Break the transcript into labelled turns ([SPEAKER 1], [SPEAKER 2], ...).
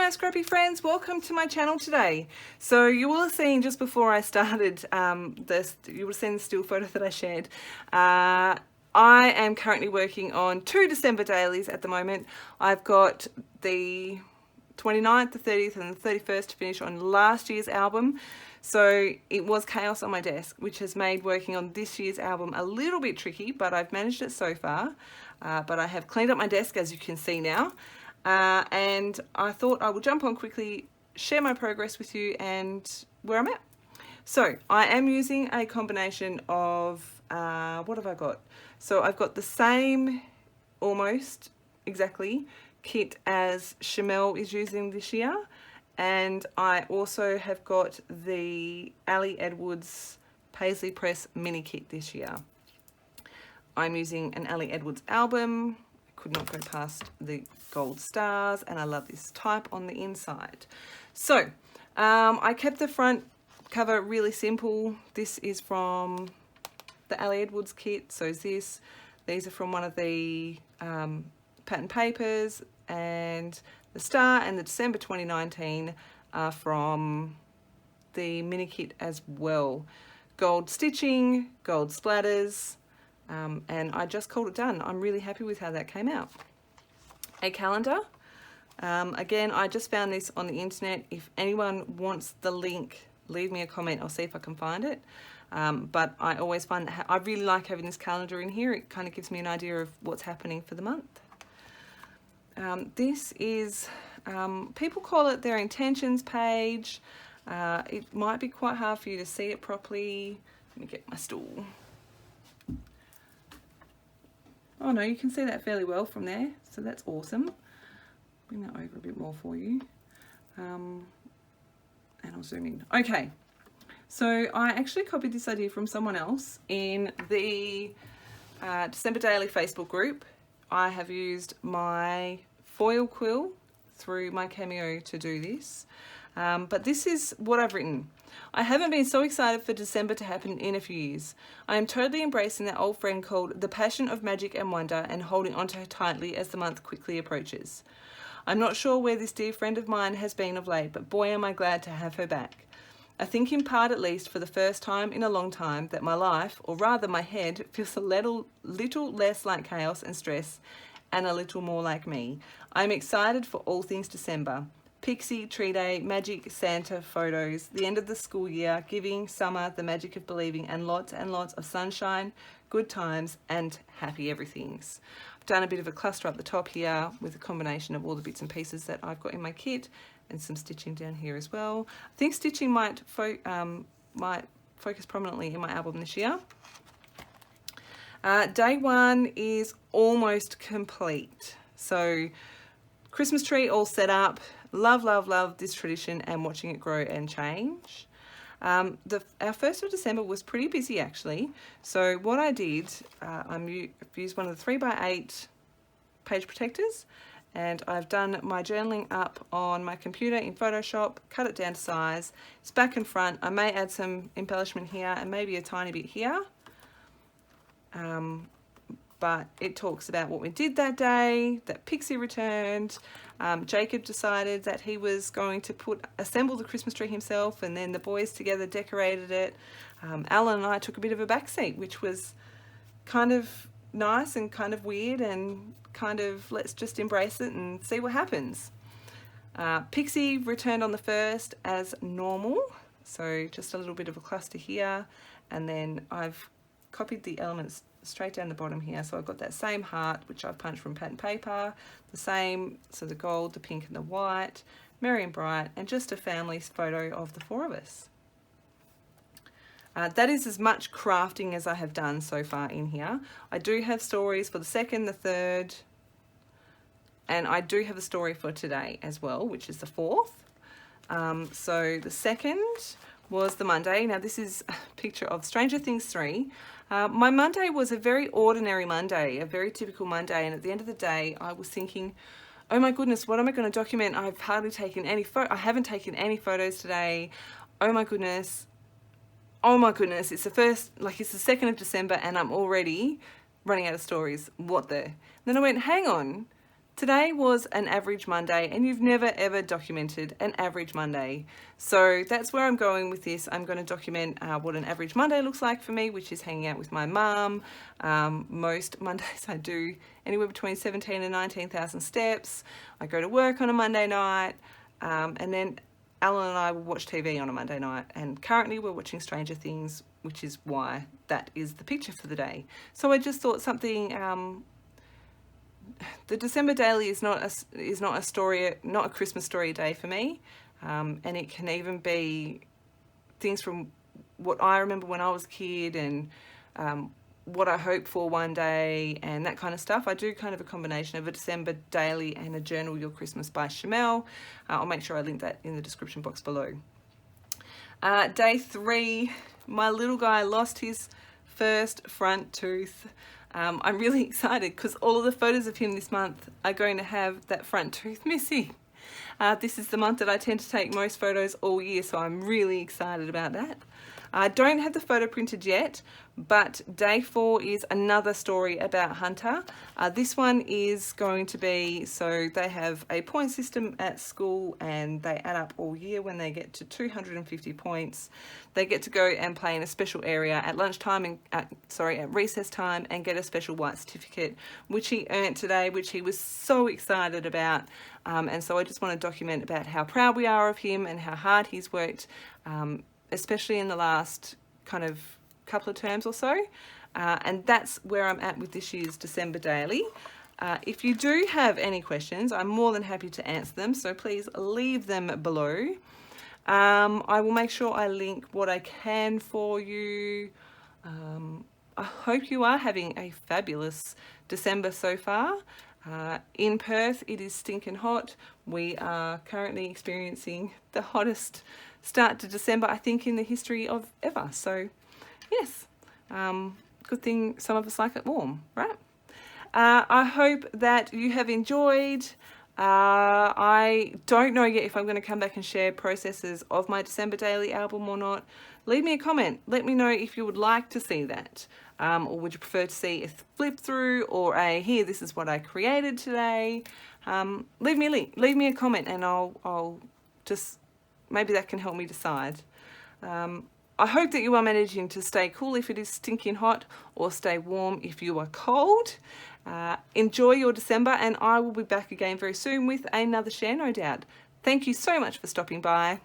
[SPEAKER 1] my scrappy friends, welcome to my channel today. So you will have seen just before I started you will have seen the still photo that I shared. I am currently working on 2 December dailies at the moment. I've got the 29th, the 30th and the 31st to finish on last year's album. So it was chaos on my desk, which has made working on this year's album a little bit tricky, but I've managed it so far. But I have cleaned up my desk, as you can see now. And I thought I would jump on quickly, share my progress with you and where I'm at. So I am using a combination of, what have I got? So I've got the same, almost exactly, kit as Chamel is using this year. And I also have got the Ali Edwards Paisley Press mini kit this year. I'm using an Ali Edwards album. Could not go past the gold stars, and I love this type on the inside. So I kept the front cover really simple. This is from the Ali Edwards kit. So is this. These are from one of the pattern papers, and the star and the December 2019 are from the mini kit as well. Gold stitching, gold splatters. And I just called it done. I'm really happy with how that came out. A calendar. Again, I just found this on the internet. If anyone wants the link, leave me a comment. I'll see if I can find it. But I always find that I really like having this calendar in here. It kind of gives me an idea of what's happening for the month. This is, people call it their intentions page. It might be quite hard for you to see it properly. Let me get my stool. Oh no, you can see that fairly well from there, so that's awesome. Bring that over a bit more for you. And I'll zoom in. Okay, so I actually copied this idea from someone else in the December Daily Facebook group. I have used my foil quill through my Cameo to do this. But this is what I've written. I haven't been so excited for December to happen in a few years. I am totally embracing that old friend called the passion of magic and wonder and holding onto her tightly as the month quickly approaches. I'm not sure where this dear friend of mine has been of late, but boy am I glad to have her back. I think in part at least for the first time in a long time that my life, or rather my head, feels a little less like chaos and stress and a little more like me. I'm excited for all things December. Pixie, Tree Day, Magic, Santa, photos, the end of the school year, giving, summer, the magic of believing, and lots of sunshine, good times, and happy everythings. I've done a bit of a cluster up the top here with a combination of all the bits and pieces that I've got in my kit, and some stitching down here as well. I think stitching might focus prominently in my album this year. Day one is almost complete. So Christmas tree all set up. Love this tradition and watching it grow and change. Our 1st of December was pretty busy actually. So what I did, I've used one of the 3x8 page protectors, and I've done my journaling up on my computer in Photoshop, cut it down to size. It's back and front. I may add some embellishment here and maybe a tiny bit here. But it talks about what we did that day, that Pixie returned. Jacob decided that he was going to assemble the Christmas tree himself, and then the boys together decorated it. Alan and I took a bit of a backseat, which was kind of nice and kind of weird, and kind of let's just embrace it and see what happens. Pixie returned on the 1st as normal, so just a little bit of a cluster here, and then I've copied the elements straight down the bottom here. So I've got that same heart, which I've punched from pattern paper, the same, so the gold, the pink and the white, merry and bright, and just a family photo of the 4 of us. That is as much crafting as I have done so far in here. I do have stories for the 2nd, the 3rd, and I do have a story for today as well, which is the 4th. So the 2nd was the Monday. Now this is a picture of Stranger Things 3. My Monday was a very ordinary Monday, a very typical Monday, and at the end of the day I was thinking, oh my goodness, what am I going to document? I've hardly taken any I haven't taken any photos today. Oh my goodness, it's the 2nd of December and I'm already running out of stories. What the? And then I went, hang on, Today was an average Monday, and you've never ever documented an average Monday. So that's where I'm going with this. I'm going to document what an average Monday looks like for me, which is hanging out with my mum. Most Mondays I do anywhere between 17 and 19,000 steps. I go to work on a Monday night, and then Alan and I will watch TV on a Monday night, and currently we're watching Stranger Things, which is why that is the picture for the day. So I just thought something. The December daily is not a story, not a Christmas story day for me, and it can even be things from what I remember when I was a kid, and what I hope for one day, and that kind of stuff. I do kind of a combination of a December daily and a Journal Your Christmas by Shamel. I'll make sure I link that in the description box below. Day 3, my little guy lost his first front tooth. I'm really excited because all of the photos of him this month are going to have that front tooth missing. This is the month that I tend to take most photos all year, so I'm really excited about that. I don't have the photo printed yet, but day 4 is another story about Hunter. This one is going to be, so they have a point system at school and they add up all year. When they get to 250 points, they get to go and play in a special area at lunchtime and at recess time and get a special white certificate, which he earned today, which he was so excited about. And so I just want to document about how proud we are of him and how hard he's worked, especially in the last kind of couple of terms or so. And that's where I'm at with this year's December daily. If you do have any questions, I'm more than happy to answer them, so please leave them below. I will make sure I link what I can for you. I hope you are having a fabulous December so far. In Perth, it is stinking hot. We are currently experiencing the hottest start to December, I think, in the history of ever. So, yes, good thing some of us like it warm, right? I hope that you have enjoyed. I don't know yet if I'm going to come back and share processes of my December daily album or not. Leave me a comment. Let me know if you would like to see that. Or would you prefer to see a flip through or a, here, this is what I created today. Leave me a link, leave me a comment, and I'll just, maybe that can help me decide. I hope that you are managing to stay cool if it is stinking hot, or stay warm if you are cold. Enjoy your December, and I will be back again very soon with another share, no doubt. Thank you so much for stopping by.